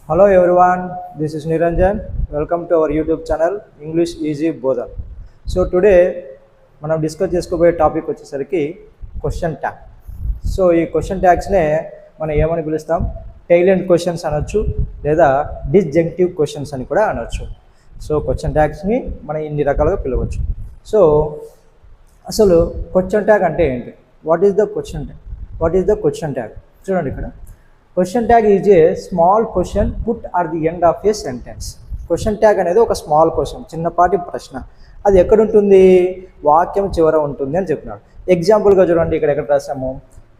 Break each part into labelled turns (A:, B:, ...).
A: Hello everyone, this is Niranjan. Welcome to our YouTube channel English Easy Bodha. So today మనం discuss చేసుకోబోయే topic వచ్చేసరికి question tag. So ఈ question ట్యాగ్స్నే మనం ఏమని పిలుస్తాం, టెయిల్ ఎండ్ క్వశ్చన్స్ అనొచ్చు లేదా డిస్జంక్టివ్ క్వశ్చన్స్ అని కూడా అనొచ్చు. సో క్వశ్చన్ ట్యాగ్స్ని మనం ఇన్ని రకాలుగా పిలవచ్చు. సో అసలు క్వశ్చన్ ట్యాగ్ అంటే ఏంటి, what is the question tag? What is the question tag? చూడండి, ఇక్కడ question tag is a small question put at the end of A sentence. Question tag అనేది ఒక స్మాల్ క్వశ్చన్, చిన్నపాటి ప్రశ్న. అది ఎక్కడ ఉంటుంది? వాక్యం చివర ఉంటుంది అని చెప్పినాడు. ఎగ్జాంపుల్గా చూడండి, ఇక్కడ ఎక్కడ రాసాము,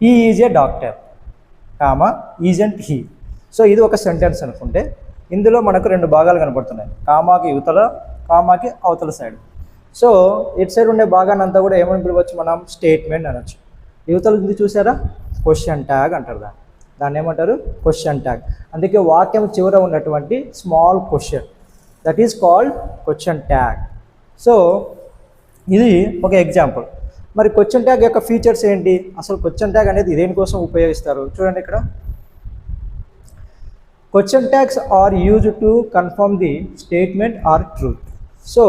A: he is a doctor comma isn't he. So ఇది ఒక సెంటెన్స్ అనుకుంటే ఇందులో మనకు రెండు భాగాలు కనపడుతున్నాయి, కామాకి యువతల, కామాకి అవతల సైడ్. సో ఇటు సైడ్ ఉండే భాగాన్ని అంతా కూడా ఏమని పిలవచ్చు మనం, స్టేట్మెంట్ అనొచ్చు. యువతల ఉంది చూసారా, క్వశ్చన్ ట్యాగ్ అంటారు. దాన్ని ఏమంటారు, క్వశ్చన్ ట్యాగ్. అందుకే వాక్యం చివర ఉన్నటువంటి small question, that is called question tag. So ఇది ఒక ఎగ్జాంపుల్. మరి క్వశ్చన్ ట్యాగ్ యొక్క ఫీచర్స్ ఏంటి, అసలు క్వశ్చన్ ట్యాగ్ అనేది దేనికోసం ఉపయోగిస్తారు? చూడండి, ఇక్కడ question tags are used to confirm the statement or truth. So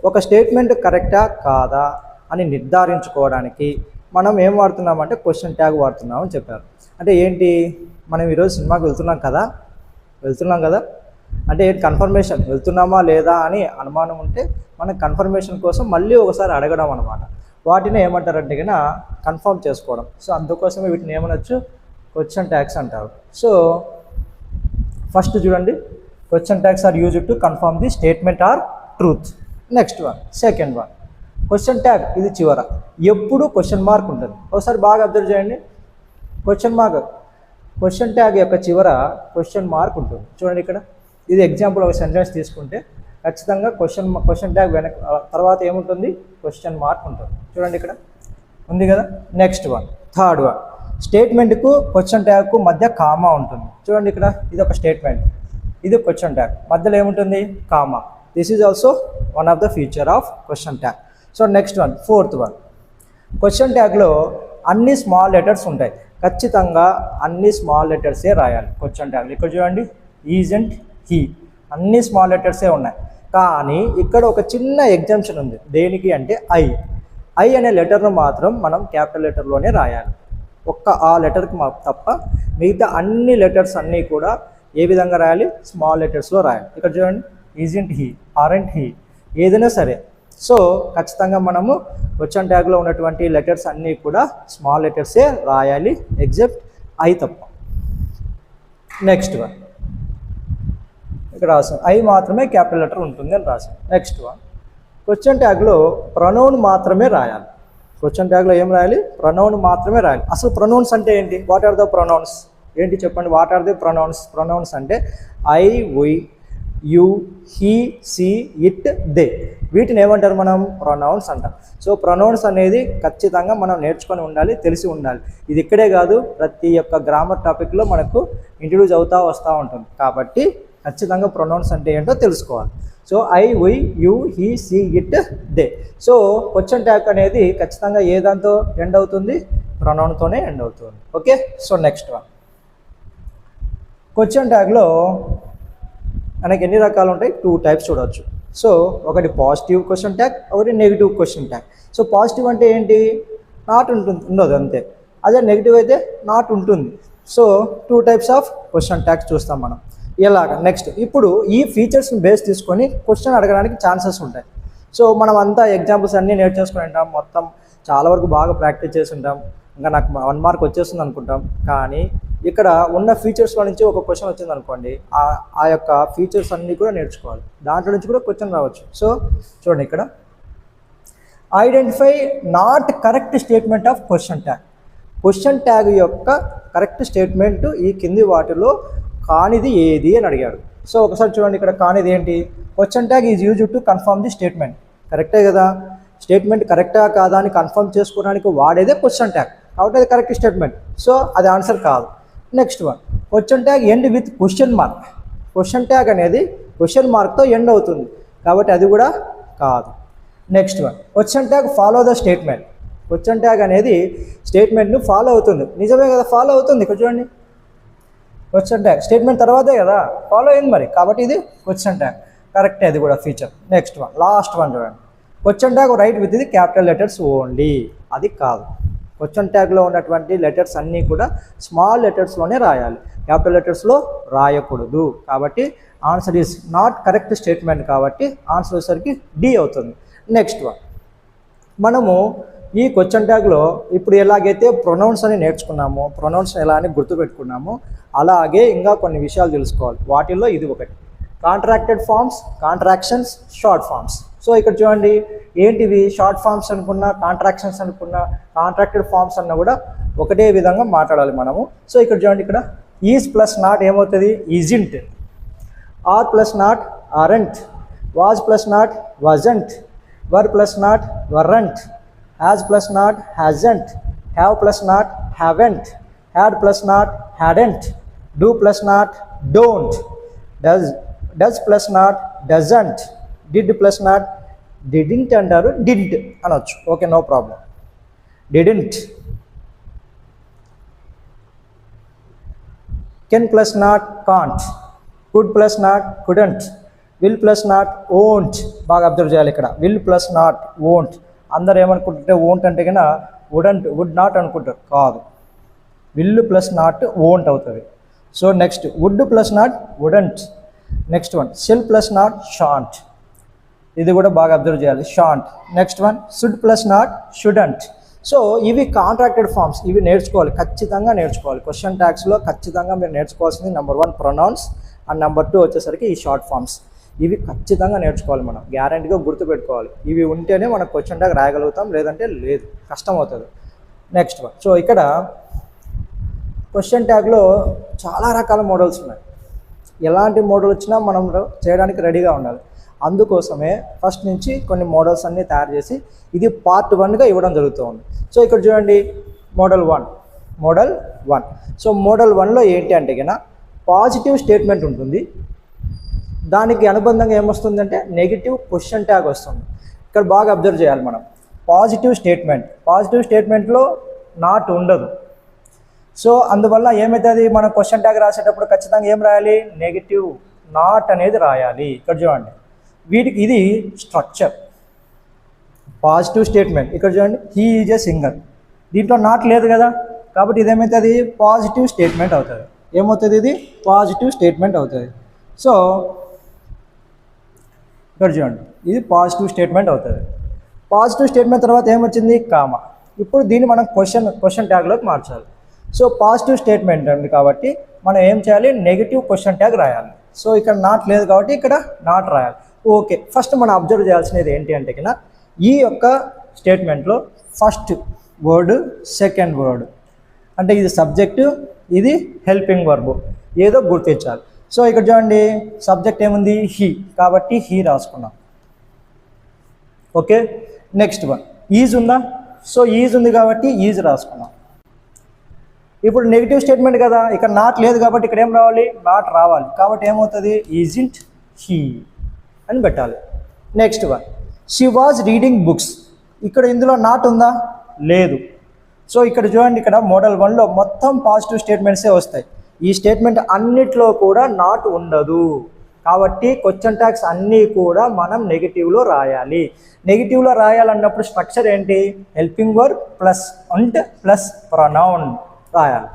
A: ఒక స్టేట్మెంట్ కరెక్టా కాదా అని నిర్ధారించుకోవడానికి మనం ఏం వాడుతున్నామంటే క్వశ్చన్ ట్యాగ్ వాడుతున్నాం అని చెప్పారు. అంటే ఏంటి, మనం ఈరోజు సినిమాకి వెళ్తున్నాం కదా అంటే ఏంటి, కన్ఫర్మేషన్, వెళ్తున్నామా లేదా అని అనుమానం ఉంటే మనం కన్ఫర్మేషన్ కోసం మళ్ళీ ఒకసారి అడగడం అనమాట. వాటిని ఏమంటారంటే కన్నా కన్ఫర్మ్ చేసుకోవడం. సో అందుకోసమే వీటిని ఏమనొచ్చు, క్వశ్చన్ ట్యాగ్స్ అంటారు. సో ఫస్ట్ చూడండి, question tags are used to confirm the statement or truth. Next one, second one, question tag ఇది చివర ఎప్పుడు క్వశ్చన్ మార్క్ ఉంటుంది. ఒకసారి బాగా అబ్జర్వ్ చేయండి, క్వశ్చన్ ట్యాగ్ యొక్క చివర క్వశ్చన్ మార్క్ ఉంటుంది. చూడండి, ఇక్కడ ఇది ఎగ్జాంపుల్ ఒక సెంటెన్స్ తీసుకుంటే ఖచ్చితంగా క్వశ్చన్ ట్యాగ్ వెనక తర్వాత ఏముంటుంది, క్వశ్చన్ మార్క్ ఉంటుంది. చూడండి, ఇక్కడ ఉంది కదా. నెక్స్ట్ వన్, థర్డ్ వన్, స్టేట్మెంట్కు క్వశ్చన్ ట్యాగ్కు మధ్య కామా ఉంటుంది. చూడండి, ఇక్కడ ఇది ఒక స్టేట్మెంట్, ఇది క్వశ్చన్ ట్యాగ్, మధ్యలో ఏముంటుంది, comma. This is also one of the feature of question tag. So next one, fourth one, question ట్యాగ్లో అన్ని స్మాల్ లెటర్స్ ఉంటాయి. ఖచ్చితంగా అన్ని స్మాల్ లెటర్సే రాయాలి క్వశ్చన్ ట్యాగ్లో. ఇక్కడ చూడండి, ఈజెంట్ హీ, అన్ని స్మాల్ లెటర్సే ఉన్నాయి. కానీ ఇక్కడ ఒక చిన్న ఎగ్జామ్షన్ ఉంది. దేనికి అంటే ఐ అనే లెటర్ను మాత్రం మనం క్యాపిటల్ లెటర్లోనే రాయాలి. ఒక్క ఆ లెటర్కి తప్ప మిగతా అన్ని లెటర్స్ అన్నీ కూడా ఏ విధంగా రాయాలి, స్మాల్ లెటర్స్లో రాయాలి. ఇక్కడ చూడండి, ఈజెంట్ హీ, ఆరెంట్ హీ, ఏదైనా సరే. సో ఖచ్చితంగా మనము క్వశ్చన్ ట్యాగ్లో ఉన్నటువంటి లెటర్స్ అన్నీ కూడా స్మాల్ లెటర్సే రాయాలి, ఎగ్జెప్ట్ ఐ తప్ప. నెక్స్ట్ వన్, ఇక్కడ రాసాం ఐ మాత్రమే క్యాపిటల్ లెటర్ ఉంటుంది అని రాసాం. నెక్స్ట్ వన్, క్వశ్చన్ ట్యాగ్లో ప్రొనౌన్ మాత్రమే రాయాలి. క్వశ్చన్ ట్యాగ్లో ఏం రాయాలి, ప్రొనౌన్ మాత్రమే రాయాలి. అసలు ప్రొనౌన్స్ అంటే ఏంటి, వాట్ ఆర్ ద ప్రొనౌన్స్ ఏంటి చెప్పండి, what are the pronouns? Pronouns అంటే I, we, you, he, she, it, they, వీటిని ఏమంటారు మనం, ప్రొనౌన్స్ అంటాం. సో ప్రొనౌన్స్ అనేది ఖచ్చితంగా మనం నేర్చుకొని ఉండాలి, తెలిసి ఉండాలి. ఇది ఇక్కడే కాదు, ప్రతి ఒక్క గ్రామర్ టాపిక్లో మనకు ఇంట్రడ్యూస్ అవుతూ వస్తూ ఉంటుంది. కాబట్టి ఖచ్చితంగా ప్రొనౌన్స్ అంటే ఏంటో తెలుసుకోవాలి. So I, we, you, he, she, it, they. So question tag అనేది ఖచ్చితంగా ఏ దాంతో ఎండ్ అవుతుంది, ప్రొనౌన్తోనే ఎండ్ అవుతుంది. Okay. So next one, question ట్యాగ్లో మనకి ఎన్ని రకాలు ఉంటాయి, 2 టైప్స్ చూడవచ్చు. సో ఒకటి పాజిటివ్ క్వశ్చన్ ట్యాగ్, ఒకటి negative question tag. So positive అంటే ఏంటి, నాట్ ఉండదు అంతే. అదే నెగిటివ్ అయితే నాట్ ఉంటుంది. So 2 types of question tags చూస్తాం మనం. ఇలాగా నెక్స్ట్, ఇప్పుడు ఈ ఫీచర్స్ని బేస్ తీసుకొని క్వశ్చన్ అడగడానికి ఛాన్సెస్ ఉంటాయి. సో మనం అంతా ఎగ్జాంపుల్స్ అన్నీ నేర్చేసుకుని ఉంటాం, మొత్తం చాలా వరకు బాగా ప్రాక్టీస్ చేసి ఉంటాం, ఇంకా నాకు 1 మార్క్ వచ్చేస్తుంది అనుకుంటాం. కానీ ఇక్కడ ఉన్న ఫీచర్స్లో నుంచి ఒక క్వశ్చన్ వచ్చింది అనుకోండి, ఆ యొక్క ఫీచర్స్ అన్నీ కూడా నేర్చుకోవాలి, దాంట్లో నుంచి కూడా క్వశ్చన్ రావచ్చు. సో చూడండి, ఇక్కడ identify not correct statement of question tag. Question tag యొక్క కరెక్ట్ స్టేట్మెంట్ ఈ కింది వాటిలో కానిది ఏది అని అడిగాడు. సో ఒకసారి చూడండి, ఇక్కడ కానిది ఏంటి, question tag is used to confirm the statement. కరెక్టే కదా, స్టేట్మెంట్ కరెక్టా కాదా అని కన్ఫర్మ్ చేసుకోవడానికి వాడేదే క్వశ్చన్ ట్యాగ్, కాబట్టి అది కరెక్ట్ స్టేట్మెంట్. సో అది ఆన్సర్ కాదు. Next one, question tag end with question mark. Question tag అనేది క్వశ్చన్ మార్క్తో ఎండ్ అవుతుంది, కాబట్టి అది కూడా కాదు. Next one, question tag follow the statement. Question tag అనేది స్టేట్మెంట్ను ఫాలో అవుతుంది. నిజమే కదా, ఫాలో అవుతుంది. ఇక్కడ చూడండి, క్వశ్చన్ ట్యాగ్ స్టేట్మెంట్ తర్వాతే కదా ఫాలో అయింది మరి, కాబట్టి ఇది క్వశ్చన్ ట్యాగ్ కరెక్టే, అది కూడా feature. Next one, last one చూడండి. Question tag write with the capital letters only, అది కాదు. క్వశ్చన్ ట్యాగ్లో ఉన్నటువంటి లెటర్స్ అన్నీ కూడా స్మాల్ లెటర్స్లోనే రాయాలి, క్యాపిటల్ లెటర్స్లో రాయకూడదు. కాబట్టి answer is not correct statement, కాబట్టి ఆన్సర్ వచ్చేసరికి డి అవుతుంది. నెక్స్ట్ వన్, మనము ఈ క్వశ్చన్ ట్యాగ్లో ఇప్పుడు ఎలాగైతే ప్రొనౌన్స్ అని నేర్చుకున్నామో, ప్రొనౌన్స్ ఎలా అని గుర్తుపెట్టుకున్నామో, అలాగే ఇంకా కొన్ని విషయాలు తెలుసుకోవాలి. వాటిల్లో ఇది ఒకటి, contracted forms, contractions, short forms. So ఇక్కడ చూడండి, ఏంటివి షార్ట్ ఫార్మ్స్ అనుకున్నా, కాంట్రాక్షన్స్ అనుకున్నా, కాంట్రాక్టెడ్ ఫార్మ్స్ అన్నా కూడా ఒకటే విధంగా మాట్లాడాలి మనము. సో ఇక్కడ చూడండి, ఇక్కడ ఈజ్ ప్లస్ నాట్ ఏమవుతుంది, isn't. Are plus not aren't. Was plus not wasn't. Were plus not weren't. Has plus not hasn't. Have plus not haven't. Had plus not hadn't. Do plus not don't. Does plus not doesn't. Did plus not didn't అంటారు, did అనొచ్చు, okay, no problem. Didn't. Can plus not can't. Could plus not couldn't. Will plus not won't. బాగా observe చేయాలి ఇక్కడ, will plus not won't. అందరు ఏమనుకుంటుంటే won't అంటే కన్నా wouldn't, would not అనుకుంటారు, కాదు, విల్ ప్లస్ నాట్ ఓంట్ అవుతుంది. So next, would plus not wouldn't. Next one, shall plus not shan't. ఇది కూడా బాగా అబ్జర్వ్ చేయాలి, shan't. Next one, should plus not shouldn't. So ఇవి కాంట్రాక్టెడ్ ఫార్మ్స్, ఇవి నేర్చుకోవాలి, ఖచ్చితంగా నేర్చుకోవాలి. క్వశ్చన్ ట్యాగ్స్లో ఖచ్చితంగా మీరు నేర్చుకోవాల్సింది నెంబర్ 1 ప్రొనౌన్స్ అండ్ నెంబర్ 2 వచ్చేసరికి ఈ షార్ట్ ఫార్మ్స్. ఇవి ఖచ్చితంగా నేర్చుకోవాలి, మనం గ్యారంటీగా గుర్తుపెట్టుకోవాలి. ఇవి ఉంటేనే మనం క్వశ్చన్ ట్యాగ్ రాయగలుగుతాం, లేదంటే లేదు, కష్టం అవుతుంది. నెక్స్ట్ వన్, సో ఇక్కడ క్వశ్చన్ ట్యాగ్లో చాలా రకాల మోడల్స్ ఉన్నాయి. ఎలాంటి మోడల్ వచ్చినా మనం చేయడానికి రెడీగా ఉండాలి. అందుకోసమే ఫస్ట్ నుంచి కొన్ని మోడల్స్ అన్నీ తయారు చేసి ఇది పార్ట్ 1గా ఇవ్వడం జరుగుతుంది. సో ఇక్కడ చూడండి, మోడల్ 1. సో మోడల్ 1లో ఏంటి అంటే కన్నా పాజిటివ్ స్టేట్మెంట్ ఉంటుంది, దానికి అనుబంధంగా ఏమొస్తుందంటే నెగిటివ్ క్వశ్చన్ ట్యాగ్ వస్తుంది. ఇక్కడ బాగా అబ్జర్వ్ చేయాలి మనం. పాజిటివ్ స్టేట్మెంట్లో నాట్ ఉండదు. సో అందువల్ల ఏమవుతుంది, మనం క్వశ్చన్ ట్యాగ్ రాసేటప్పుడు ఖచ్చితంగా ఏం రాయాలి, నెగిటివ్ నాట్ అనేది రాయాలి. ఇక్కడ చూడండి, వీటికి ఇది స్ట్రక్చర్. పాజిటివ్ స్టేట్మెంట్, ఇక్కడ చూడండి, హీ ఈజ్ ఏ సింగర్, దీంట్లో నాట్ లేదు కదా, కాబట్టి ఇది ఏమవుతుంది, పాజిటివ్ స్టేట్మెంట్ అవుతుంది. ఏమవుతుంది, ఇది పాజిటివ్ స్టేట్మెంట్ అవుతుంది. సో ఇక్కడ చూడండి, ఇది పాజిటివ్ స్టేట్మెంట్ అవుతుంది. పాజిటివ్ స్టేట్మెంట్ తర్వాత ఏమొచ్చింది, కామా. ఇప్పుడు దీన్ని మనం క్వశ్చన్ ట్యాగ్లోకి మార్చాలి. సో పాజిటివ్ స్టేట్మెంట్ ఉంది కాబట్టి మనం ఏం చేయాలి, నెగిటివ్ క్వశ్చన్ ట్యాగ్ రాయాలి. సో ఇక్కడ నాట్ లేదు కాబట్టి ఇక్కడ నాట్ రాయాలి. ఓకే, ఫస్ట్ మనం అబ్జర్వ్ చేయాల్సినది ఏంటి అంటే కన్నా ఈ యొక్క స్టేట్మెంట్లో ఫస్ట్ వర్డ్, సెకండ్ వర్డ్, అంటే ఇది సబ్జెక్టు, ఇది హెల్పింగ్ వర్బ్, ఏదో గుర్తించాలి. సో ఇక్కడ చూడండి, సబ్జెక్ట్ ఏముంది, హీ, కాబట్టి హీ రాసుకున్నాం. ఓకే, నెక్స్ట్ వన్, ఈజ్ ఉందా, సో ఈజ్ ఉంది కాబట్టి ఈజ్ రాసుకున్నాం. ఇప్పుడు నెగిటివ్ స్టేట్మెంట్ కదా, ఇక్కడ నాట్ లేదు కాబట్టి ఇక్కడ ఏం రావాలి, నాట్ రావాలి. కాబట్టి ఏమవుతుంది, ఈజింట్ హీ అని పెట్టాలి. Next one, she was reading books. ఇక్కడ ఇందులో నాట్ ఉందా, లేదు. సో ఇక్కడ చూడండి, ఇక్కడ మోడల్ 1లో మొత్తం పాజిటివ్ స్టేట్మెంట్సే వస్తాయి. ఈ స్టేట్మెంట్ అన్నిట్లో కూడా నాట్ ఉండదు. కాబట్టి క్వశ్చన్ ట్యాగ్స్ అన్నీ కూడా మనం నెగిటివ్లో రాయాలి. నెగిటివ్లో రాయాలన్నప్పుడు స్ట్రక్చర్ ఏంటి, హెల్పింగ్ వర్బ్ ప్లస్ అంట్ ప్లస్ ప్రొనౌన్ రాయాలి.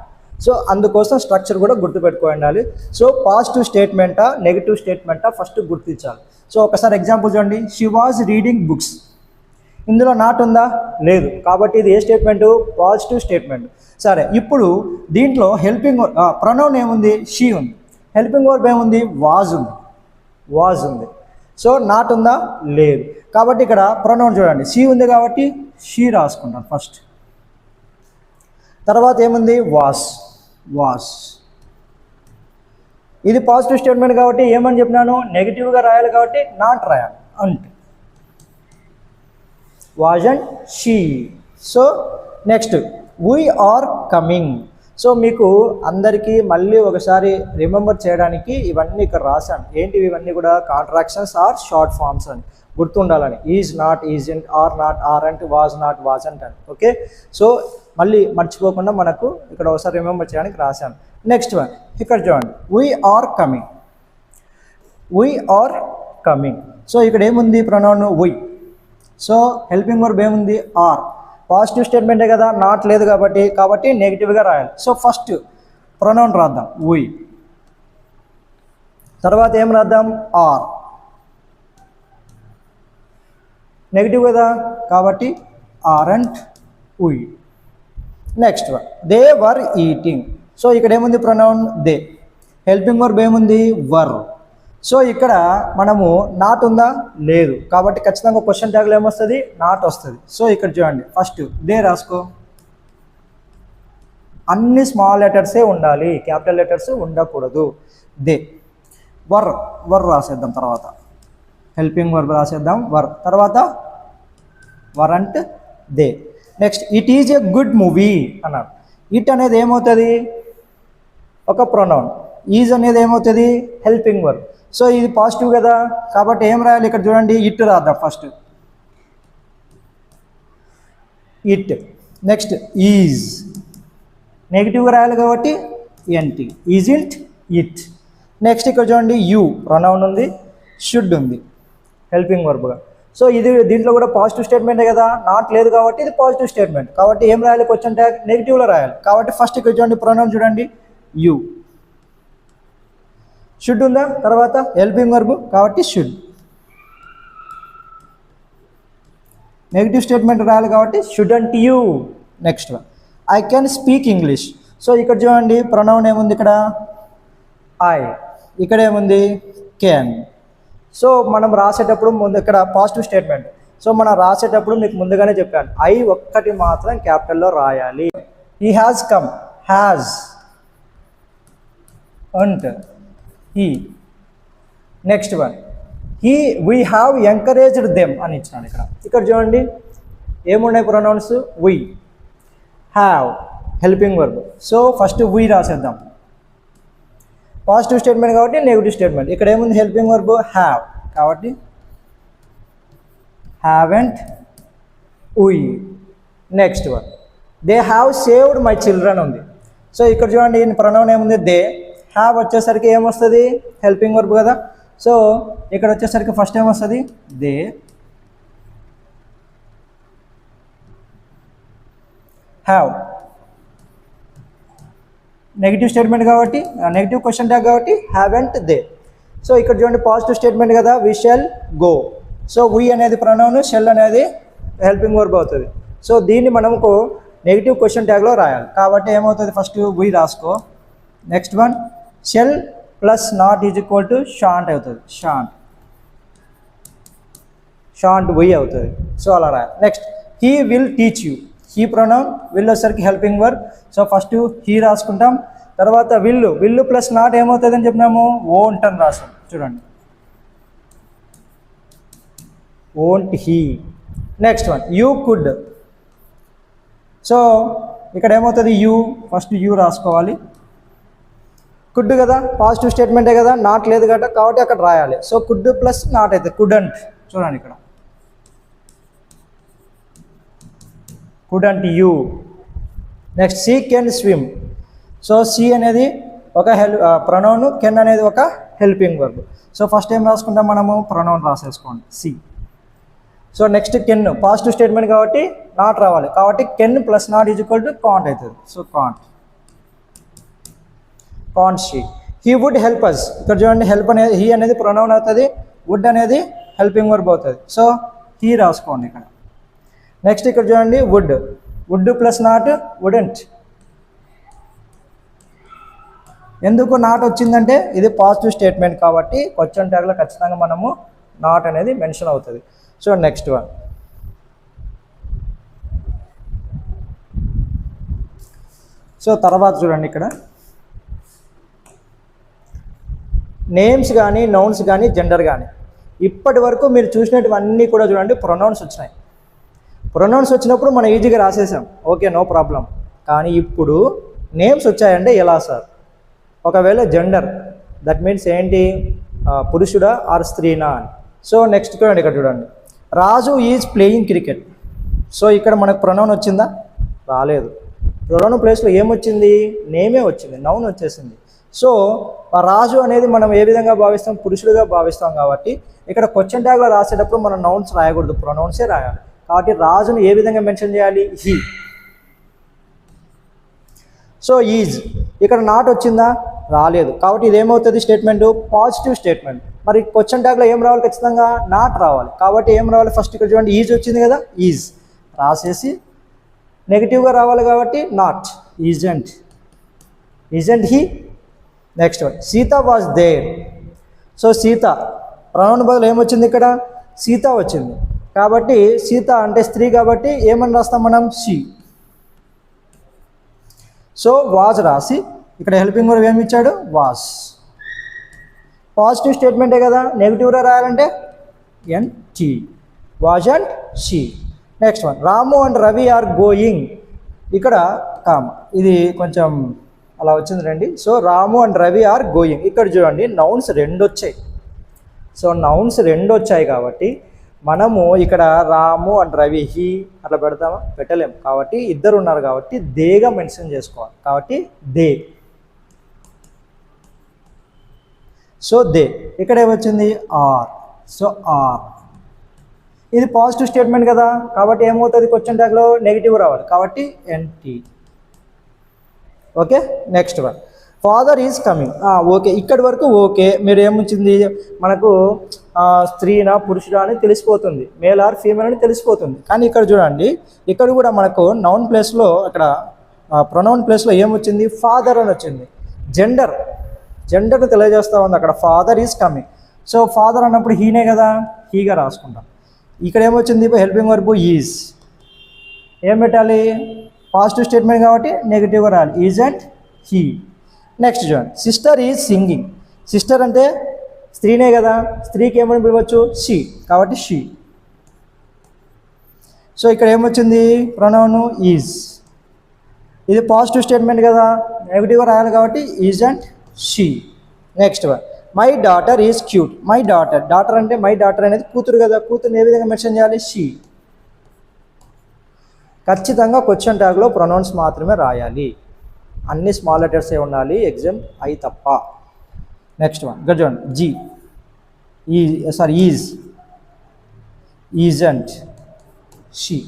A: సో అందుకోసం స్ట్రక్చర్ కూడా గుర్తుపెట్టుకో ఉండాలి. సో పాజిటివ్ స్టేట్మెంటా నెగిటివ్ స్టేట్మెంటా ఫస్ట్ గుర్తించాలి. సో ఒకసారి ఎగ్జాంపుల్ చూడండి, షీ వాజ్ రీడింగ్ బుక్స్, ఇందులో నాట్ ఉందా, లేదు. కాబట్టి ఇది ఏ స్టేట్మెంటు, పాజిటివ్ స్టేట్మెంట్. సరే, ఇప్పుడు దీంట్లో హెల్పింగ్ ప్రొనౌన్ ఏముంది, షీ ఉంది. హెల్పింగ్ వర్బ్ ఏముంది, వాజ్ ఉంది. సో నాట్ ఉందా, లేదు. కాబట్టి ఇక్కడ ప్రొనౌన్ చూడండి, షీ ఉంది కాబట్టి షీ రాసుకుంటాను ఫస్ట్. తర్వాత ఏముంది, వాస్. ఇది పాజిటివ్ స్టేట్మెంట్ కాబట్టి ఏమని చెప్పినాను, నెగిటివ్గా రాయాలి కాబట్టి నాట్ రాయాలి, అంటే wasn't she. So next, we are coming. So మీకు అందరికీ మళ్ళీ ఒకసారి రిమెంబర్ చేయడానికి ఇవన్నీ ఇక్కడ రాశాను. ఏంటివి ఇవన్నీ కూడా, కాంట్రాక్షన్స్ ఆర్ షార్ట్ ఫార్మ్స్ అని గుర్తుండాలని. Is not, isn't, are not, aren't, was not, wasn't అని. ఓకే, సో మళ్ళీ మర్చిపోకుండా మనకు ఇక్కడ ఒకసారి రిమెంబర్ చేయడానికి రాశాను. నెక్స్ట్ వన్ ఇక్కడ చూడండి, we are coming. We are coming. So ఇక్కడ ఏముంది pronoun we. So helping verb ఏముంది ఆర్. పాజిటివ్ స్టేట్మెంటే కదా, నాట్ లేదు కాబట్టి నెగిటివ్గా రాయాలి. సో ఫస్ట్ ప్రొనౌన్ రాద్దాం వీ, తర్వాత ఏం రాద్దాం ఆర్. నెగిటివ్ కదా కాబట్టి aren't we. Next one they were eating. So ఇక్కడ ఏముంది ప్రొనౌన్ దే. హెల్పింగ్ వర్బ్ ఏముంది వర్. సో ఇక్కడ మనము నాట్ ఉందా లేదు కాబట్టి ఖచ్చితంగా క్వశ్చన్ ట్యాగ్లో ఏమొస్తుంది నాట్ వస్తుంది. సో ఇక్కడ చూడండి ఫస్ట్ దే రాసుకో. అన్ని స్మాల్ లెటర్సే ఉండాలి, క్యాపిటల్ లెటర్స్ ఉండకూడదు. దే. వర్ రాసేద్దాం, తర్వాత హెల్పింగ్ వర్బ్ రాసేద్దాం వర్, తర్వాత weren't they. Next it is a good movie అన్నారు. ఇట్ అనేది ఏమవుతుంది ఒక ప్రొనౌన్, ఈజ్ అనేది ఏమవుతుంది హెల్పింగ్ వర్బ్. సో ఇది పాజిటివ్ కదా కాబట్టి ఏం రాయాలి ఇక్కడ చూడండి ఇట్ రాద్దాం ఫస్ట్ ఇట్. నెక్స్ట్ ఈజ్ నెగిటివ్గా రాయాలి కాబట్టి ఎన్టీ ఈజింట్ ఇట్. నెక్స్ట్ ఇక్కడ చూడండి యూ ప్రొనౌన్ ఉంది, షుడ్ ఉంది హెల్పింగ్ వర్బ్గా. సో ఇది దీంట్లో కూడా పాజిటివ్ స్టేట్మెంటే కదా, నాట్ లేదు కాబట్టి ఇది పాజిటివ్ స్టేట్మెంట్ కాబట్టి ఏం రాయాలి క్వశ్చన్ ట్యాగ్ నెగిటివ్లో రాయాలి. కాబట్టి ఫస్ట్ ఇక్కడ చూడండి ప్రొనౌన్ చూడండి యూ. షుడ్ ఉందా, తర్వాత హెల్పింగ్ వర్బ్ కాబట్టి షుడ్. నెగిటివ్ స్టేట్మెంట్ రాయాలి కాబట్టి shouldn't you. Next one I can speak English. So ఇక్కడ చూడండి ప్రొనౌన్ ఏముంది ఇక్కడ ఐ, ఇక్కడ ఏముంది కెన్. సో మనం రాసేటప్పుడు ముందు ఇక్కడ పాజిటివ్ స్టేట్మెంట్. సో మనం రాసేటప్పుడు మీకు ముందుగానే చెప్పాను ఐ ఒక్కటి మాత్రం క్యాపిటల్లో రాయాలి. He has come, hasn't he. Next one we have encouraged them అని ఇచ్చినాను. ఇక్కడ చూడండి ఏమున్నాయి pronouns we, have helping verb. So first we రాసేద్దాం, పాజిటివ్ స్టేట్మెంట్ కాబట్టి నెగిటివ్ స్టేట్మెంట్. ఇక్కడ ఏముంది హెల్పింగ్ వర్బ్ హ్యావ్ కాబట్టి haven't we. Next one they have saved my children ఉంది. సో ఇక్కడ చూడండి ప్రొనౌన్ ఏముంది దే, హ్యావ్ వచ్చేసరికి ఏమొస్తుంది హెల్పింగ్ వర్బ్ కదా. సో ఇక్కడ వచ్చేసరికి ఫస్ట్ ఏమొస్తుంది దే, హ్యావ్ నెగిటివ్ స్టేట్మెంట్ కాబట్టి నెగిటివ్ క్వశ్చన్ ట్యాగ్ కాబట్టి హ్యావెంట్ దే. సో ఇక్కడ చూడండి పాజిటివ్ స్టేట్మెంట్ కదా we shall go. So we అనేది ప్రొనౌన్, షెల్ అనేది హెల్పింగ్ వర్బ్ అవుతుంది. సో దీన్ని మనకు నెగిటివ్ క్వశ్చన్ ట్యాగ్లో రాయాలి కాబట్టి ఏమవుతుంది ఫస్ట్ వీ రాసుకో. Next one shall plus not is equal to shan't అవుతుంది, షాంట్ వీ అవుతుంది. సో అలా రాయాలి. Next he will teach you. He pronoun, will వచ్చేసరికి helping verb. So first he రాసుకుంటాం, తర్వాత విల్లు ప్లస్ నాట్ ఏమవుతుంది అని చెప్పినాము ఓంట్ అని రాసాం. చూడండి won't he. Next one you could. So ఇక్కడ ఏమవుతుంది యూ, ఫస్ట్ యూ రాసుకోవాలి. కుడ్ కదా పాజిటివ్ స్టేట్మెంటే కదా, నాట్ లేదు కదా కాబట్టి అక్కడ రాయాలి. సో కుడ్ ప్లస్ నాట్ అయితే కుడంట్. చూడండి ఇక్కడ couldn't you. Next she can swim. So she అనేది ఒక ప్రొనౌన్, కెన్ అనేది ఒక హెల్పింగ్ వర్బ్. సో ఫస్ట్ ఏం రాసుకుంటాం మనము ప్రొనౌన్ రాసేసుకోండి she. So next can positive statement కాబట్టి నాట్ రావాలి కాబట్టి can plus not is equal to can't అవుతుంది. So can't she. He would help us. ఇక్కడ చూడండి హెల్ప్ అనేది హీ అనేది ప్రొనౌన్ అవుతుంది, వుడ్ అనేది హెల్పింగ్ వర్బ్ అవుతుంది. సో హీ రాసుకోండి ఇక్కడ. నెక్స్ట్ ఇక్కడ చూడండి వుడ్ ప్లస్ నాట్ వుడెంట్. ఎందుకు నాట్ వచ్చిందంటే ఇది పాజిటివ్ స్టేట్మెంట్ కాబట్టి క్వశ్చన్ ట్యాగ్లో ఖచ్చితంగా మనము నాట్ అనేది మెన్షన్ అవుతుంది. సో నెక్స్ట్ వన్ సో తర్వాత చూడండి ఇక్కడ నేమ్స్ కానీ నౌన్స్ కానీ జెండర్ కానీ ఇప్పటి వరకు మీరు చూసినటువన్నీ కూడా చూడండి ప్రొనౌన్స్ వచ్చినాయి. ప్రొనౌన్స్ వచ్చినప్పుడు మనం ఈజీగా రాసేసాం, ఓకే నో ప్రాబ్లం. కానీ ఇప్పుడు నేమ్స్ వచ్చాయంటే ఎలా సార్? ఒకవేళ జెండర్ దట్ మీన్స్ ఏంటి, పురుషుడా ఆర్ స్త్రీనా అని. సో నెక్స్ట్ చూడండి ఇక్కడ చూడండి రాజు ఈజ్ ప్లేయింగ్ క్రికెట్. సో ఇక్కడ మనకు ప్రొనౌన్ వచ్చిందా? రాలేదు. ప్రొనౌన్ ప్లేస్లో ఏమొచ్చింది? నేమే వచ్చింది, నౌన్ వచ్చేసింది. సో ఆ రాజు అనేది మనం ఏ విధంగా భావిస్తాం? పురుషుడిగా భావిస్తాం. కాబట్టి ఇక్కడ క్వశ్చన్ ట్యాగ్లో రాసేటప్పుడు మనం నౌన్స్ రాయకూడదు, ప్రొనౌన్సే రాయాలి. కాబట్టి రాజును ఏ విధంగా మెన్షన్ చేయాలి? హీ. సో ఈజ్, ఇక్కడ నాట్ వచ్చిందా? రాలేదు. కాబట్టి ఇది ఏమవుతుంది? Statement positive statement. మరి క్వశ్చన్ ట్యాగ్లో ఏం రావాలి? ఖచ్చితంగా నాట్ రావాలి. కాబట్టి ఏం రావాలి? ఫస్ట్ ఇక్కడ చూడండి, ఈజ్ వచ్చింది కదా, ఈజ్ రాసేసి నెగిటివ్గా రావాలి కాబట్టి not, isn't, isn't he. Next one, Sita was there. So Sita pronoun బదులు ఏమొచ్చింది? ఇక్కడ సీత వచ్చింది. కాబట్టి సీత అంటే స్త్రీ కాబట్టి ఏమని రాస్తాం మనం? షీ. సో వాజ్ రాసి ఇక్కడ హెల్పింగ్ వర్బ్ ఏమి ఇచ్చాడు? వాజ్. పాజిటివ్ స్టేట్మెంటే కదా, నెగిటివ్గా రాయాలంటే NT, wasn't she. Next one, Ramu and Ravi are going. ఇక్కడ కామ్, ఇది కొంచెం అలా వచ్చింది రండి. So Ramu and Ravi are going. ఇక్కడ చూడండి నౌన్స్ 2 వచ్చాయి. సో నౌన్స్ 2 వచ్చాయి కాబట్టి మనము ఇక్కడ రాము అండ్ రవి హీ అట్లా పెడతామా? పెట్టలేము. కాబట్టి ఇద్దరు ఉన్నారు కాబట్టి దేగా మెన్షన్ చేసుకోవాలి. కాబట్టి దే. So they. ఇక్కడ ఏమొచ్చింది? ఆర్. So are. ఇది పాజిటివ్ స్టేట్మెంట్ కదా, కాబట్టి ఏమవుతుంది? క్వశ్చన్ ట్యాగ్లో నెగిటివ్ రావాలి. కాబట్టి NT. Okay. Next one, father is coming. Okay, ఇక్కడి వరకు ఓకే. మీరు ఏమొచ్చింది? మనకు స్త్రీనా పురుషుడా అని తెలిసిపోతుంది, మేల్ ఆర్ ఫీమేల్ అని తెలిసిపోతుంది. కానీ ఇక్కడ చూడండి, ఇక్కడ కూడా మనకు నౌన్ ప్లేస్లో, అక్కడ ప్రొనౌన్ ప్లేస్లో ఏమొచ్చింది? ఫాదర్ అని వచ్చింది. జెండర్ని తెలియజేస్తూ ఉంది అక్కడ. Father is coming. So father అన్నప్పుడు హీనే కదా, హీగా రాసుకుంటాం. ఇక్కడ ఏమొచ్చింది? Helping verb is. ఏం పెట్టాలి? పాజిటివ్ స్టేట్మెంట్ కాబట్టి నెగిటివ్గా రాయాలి, ఈజ్ అండ్ హీ. నెక్స్ట్ చూడండి, సిస్టర్ ఈజ్ సింగింగ్. సిస్టర్ అంటే స్త్రీనే కదా, స్త్రీకి ఏమని పిలవచ్చు? షీ. కాబట్టి షీ. సో ఇక్కడ ఏమొచ్చింది? Pronoun is. ఇది పాజిటివ్ స్టేట్మెంట్ కదా, నెగిటివ్గా రాయాలి కాబట్టి is and she. Next one, my daughter is cute. My daughter అంటే మై డాటర్ అనేది కూతురు కదా, కూతురుని ఏ విధంగా మెన్షన్ చేయాలి? షీ. ఖచ్చితంగా క్వశ్చన్ ట్యాగ్లో ప్రొనౌన్స్ మాత్రమే రాయాలి, అన్ని స్మాల్ లెటర్సే ఉండాలి, ఎగ్జామ్ అయి తప్ప. నెక్స్ట్ వన్, ఇక్కడ చూడండి, she, is, isn't, she.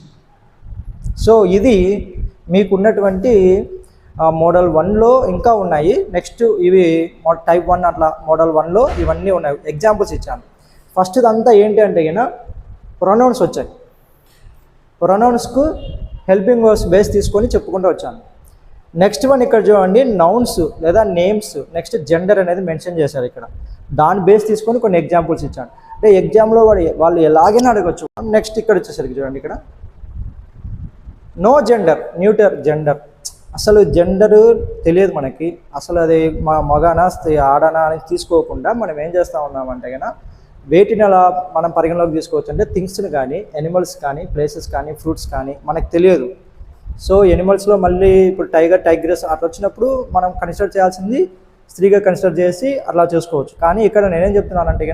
A: So ఇది మీకున్నటువంటి మోడల్ 1లో ఇంకా ఉన్నాయి. నెక్స్ట్ ఇవి టైప్ 1 అట్లా మోడల్ 1లో ఇవన్నీ ఉన్నాయి. ఎగ్జాంపుల్స్ ఇచ్చాను. ఫస్ట్ ఇదంతా ఏంటి అంటే ప్రొనౌన్స్ వచ్చాయి. ప్రొనౌన్స్కు హెల్పింగ్ వర్బ్స్ బేస్ తీసుకొని చెప్పుకుంటూ వచ్చాను. నెక్స్ట్ వన్ ఇక్కడ చూడండి, నౌన్స్ లేదా నేమ్స్, నెక్స్ట్ జెండర్ అనేది మెన్షన్ చేశారు ఇక్కడ. దాని బేస్ తీసుకొని కొన్ని ఎగ్జాంపుల్స్ ఇచ్చాను. అంటే ఎగ్జామ్లో వాళ్ళు ఎలాగైనా అడగచ్చు. నెక్స్ట్ ఇక్కడ వచ్చేసరికి చూడండి, ఇక్కడ నో జెండర్, న్యూటర్ జెండర్. అసలు జెండరు తెలియదు మనకి, అసలు అది మగానా ఆడనా అని తీసుకోకుండా మనం ఏం చేస్తూ ఉన్నామంటే వేటిని అలా మనం పరిగణలోకి తీసుకోవచ్చు అంటే థింగ్స్ని కానీ, ఎనిమల్స్ కానీ, ప్లేసెస్ కానీ, ఫ్రూట్స్ కానీ మనకు తెలియదు. సో ఎనిమల్స్లో మళ్ళీ ఇప్పుడు టైగర్, టైగ్రెస్ అట్లా వచ్చినప్పుడు మనం కన్సిడర్ చేయాల్సింది స్త్రీగా కన్సిడర్ చేసి అట్లా చేసుకోవచ్చు. కానీ ఇక్కడ నేనేం చెప్తున్నానంటే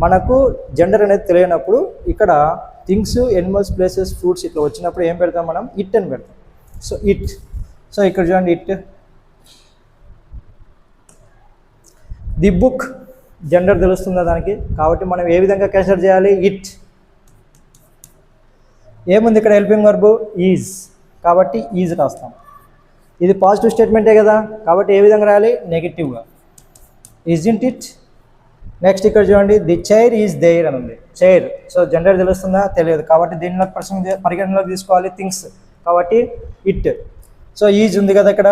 A: మనకు జెండర్ అనేది తెలియనప్పుడు ఇక్కడ థింగ్స్, ఎనిమల్స్, ప్లేసెస్, ఫ్రూట్స్ ఇట్లా వచ్చినప్పుడు ఏం పెడతాం మనం? ఇట్ అని పెడతాం. So it. సో ఇక్కడ చూడండి, ఇట్. ది బుక్, జెండర్ తెలుస్తుందా దానికి, కాబట్టి మనం ఏ విధంగా కన్సిడర్ చేయాలి? ఇట్. ఏముంది ఇక్కడ? హెల్పింగ్ వర్బ్ ఈజ్, కాబట్టి ఈజ్ రాస్తాం. ఇది పాజిటివ్ స్టేట్మెంటే కదా, కాబట్టి ఏ విధంగా రాయాలి? నెగిటివ్గా, ఈజింట్ ఇట్. నెక్స్ట్ ఇక్కడ చూడండి, ది చైర్ ఈజ్ దేర్ అని ఉంది. చైర్, సో జెండర్ తెలుస్తుందా? తెలియదు, కాబట్టి దీనిలో పరిగణలోకి తీసుకోవాలి థింగ్స్, కాబట్టి ఇట్. సో ఈజ్ ఉంది కదా ఇక్కడ,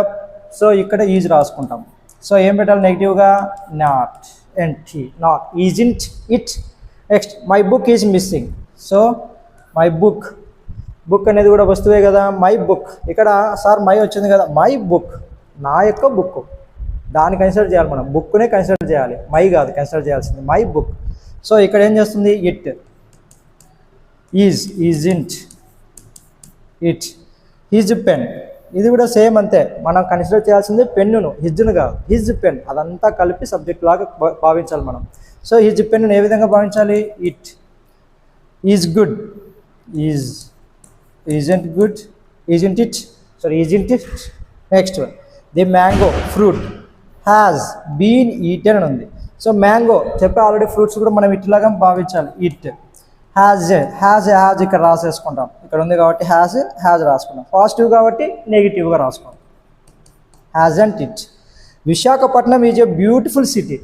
A: సో ఇక్కడ ఈజ్ రాసుకుంటాం. సో ఏం పెట్టాలి? నెగిటివ్గా not, NT, not, ఈజింట్ it. Next my book is missing. So my book, book అనేది కూడా వస్తువే కదా, మై బుక్. ఇక్కడ సార్ మై వచ్చింది కదా, మై బుక్, నా యొక్క బుక్, దాన్ని కన్సిడర్ చేయాలి మనం, బుక్నే కన్సిడర్ చేయాలి, మై కాదు కన్సిడర్ చేయాల్సింది, మై బుక్. సో ఇక్కడ ఏం చేస్తుంది? It. Is, ఈజింట్ it. His pen, ఇది కూడా సేమ్ అంతే, మనం కన్సిడర్ చేయాల్సింది పెన్నును, హిజ్ను కాదు, హిజ్ పెన్. అదంతా కలిపి సబ్జెక్ట్ లాగా భావించాలి మనం. సో హిజ్ పెన్ను ఏ విధంగా భావించాలి? It. Is good, is, isn't good, isn't it. So sorry isn't it. Next one, the mango fruit has been eaten అని ఉంది. సో మ్యాంగో చెప్పే ఆల్రెడీ ఫ్రూట్స్ కూడా మనం ఇట్లాగా భావించాలి. ఇట్ హ్యాజ్ ఇక్కడ రాసేసుకుంటాం, ఇక్కడ ఉంది కాబట్టి హ్యాజ్ రాసుకుంటాం. పాజిటివ్ కాబట్టి నెగిటివ్గా రాసుకుంటాం, hasn't it. Visakhapatnam is a beautiful city.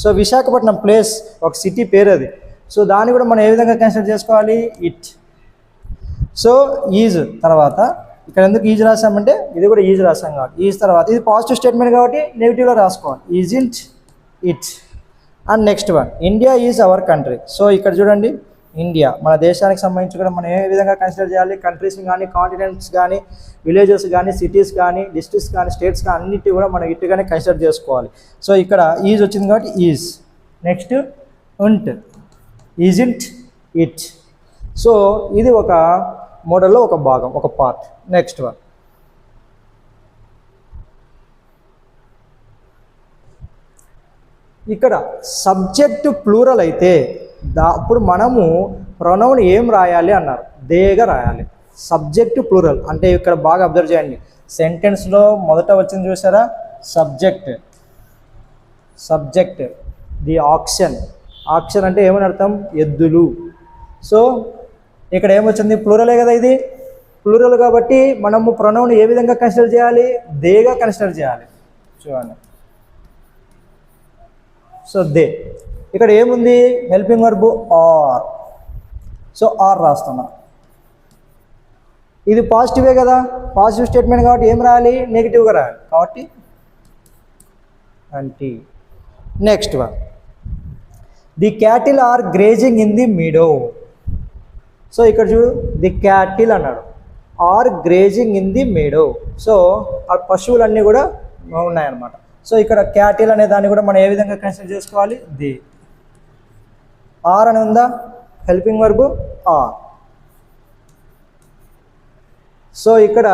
A: So Visakhapatnam place ఒక సిటీ పేరు అది. సో దాన్ని కూడా మనం ఏ విధంగా కన్సిడర్ చేసుకోవాలి, ఇట్. సో ఈజ్ తర్వాత ఇక్కడ ఎందుకు ఈజ్ రాసామంటే ఇది కూడా ఈజ్ రాసాం కాబట్టి ఈజ్ తర్వాత ఇది పాజిటివ్ స్టేట్మెంట్ కాబట్టి నెగిటివ్లో రాసుకోవాలి, isn't it. And next one, India is our country. So ఇక్కడ చూడండి, ఇండియా మన దేశానికి సంబంధించి కూడా మనం ఏ విధంగా కన్సిడర్ చేయాలి, కంట్రీస్ని కానీ కాంటినెంట్స్ కానీ విలేజెస్ కానీ సిటీస్ కానీ డిస్ట్రిక్ట్స్ కానీ స్టేట్స్ కానీ అన్నిటి కూడా మనం ఇట్టుగానే కన్సిడర్ చేసుకోవాలి. సో ఇక్కడ ఈజ్ వచ్చింది కాబట్టి ఈజ్. నెక్స్ట్ ఉంట్, ఈజింట్ ఇట్. సో ఇది ఒక మోడల్లో ఒక భాగం, ఒక పార్ట్. నెక్స్ట్ వన్, ఇక్కడ సబ్జెక్టు ప్లూరల్ అయితే అప్పుడు మనము ప్రొనౌన్ ఏం రాయాలి అన్నారు, దేగా రాయాలి. సబ్జెక్టు ప్లూరల్ అంటే ఇక్కడ బాగా అబ్జర్వ్ చేయండి, సెంటెన్స్లో మొదట వచ్చింది చూసారా, సబ్జెక్ట్ ది ఆక్షన్. ఆక్షన్ అంటే ఏమని అర్థం, ఎద్దులు. సో ఇక్కడ ఏమొచ్చింది, ప్లూరలే కదా ఇది, ప్లూరల్ కాబట్టి మనము ప్రొనౌన్ ఏ విధంగా కన్సిడర్ చేయాలి, దేగా కన్సిడర్ చేయాలి. చూడండి, సో దే. ఇక్కడ ఏముంది, helping verb are. So are రాస్తున్నా, ఇది పాజిటివే కదా, పాజిటివ్ స్టేట్మెంట్ కాబట్టి ఏం రాయాలి, నెగిటివ్గా రాయాలి కాబట్టి అంటే. Next one, the cattle are grazing in the meadow. So ఇక్కడ చూడు, ది క్యాటిల్ అన్నాడు, are grazing in the meadow. So ఆ పశువులన్నీ కూడా ఉన్నాయన్నమాట. సో ఇక్కడ క్యాటిల్ అనే దాన్ని కూడా మనం ఏ విధంగా కన్సిడర్ చేసుకోవాలి, ది. ఆర్ అని ఉందా, హెల్పింగ్ వర్బ్ ఆర్. సో ఇక్కడ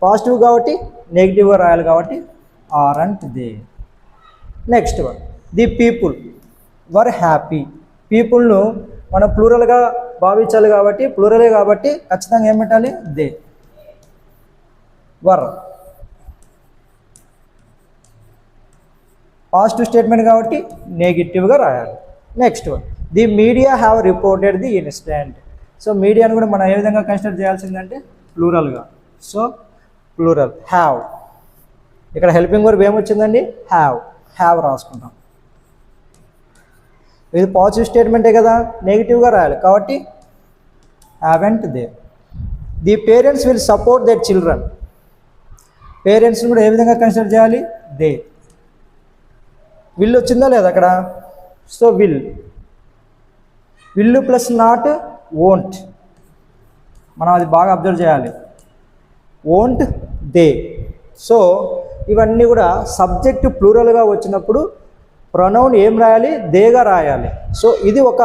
A: పాజిటివ్ కాబట్టి నెగిటివ్గా రాయాలి కాబట్టి are and they. Next one, the people were happy. పీపుల్ను మనం ప్లూరల్గా భావించాలి కాబట్టి ప్లూరలే కాబట్టి ఖచ్చితంగా ఏం పెట్టాలి, దే. వర్ పాజిటివ్ స్టేట్మెంట్ కాబట్టి నెగిటివ్గా రాయాలి. Next one, the media have reported the incident. So మీడియాను కూడా మనం ఏ విధంగా కన్సిడర్ చేయాల్సిందంటే ప్లూరల్గా. So plural have. ఇక్కడ హెల్పింగ్ వర్బ్ ఏమొచ్చిందండి, హ్యావ్ రాసుకుంటాం. ఇది పాజిటివ్ స్టేట్మెంటే కదా, నెగిటివ్గా రాయాలి కాబట్టి haven't they. The parents will support their children. పేరెంట్స్ని కూడా ఏ విధంగా కన్సిడర్ చేయాలి, దే. విల్ వచ్చిందా లేదా అక్కడ, so will plus not won't. మనం అది బాగా అబ్జర్వ్ చేయాలి, వోంట్ దే. సో ఇవన్నీ కూడా సబ్జెక్టు ప్లూరల్గా వచ్చినప్పుడు ప్రొనౌన్ ఏం రాయాలి, దేగా రాయాలి. సో ఇది ఒక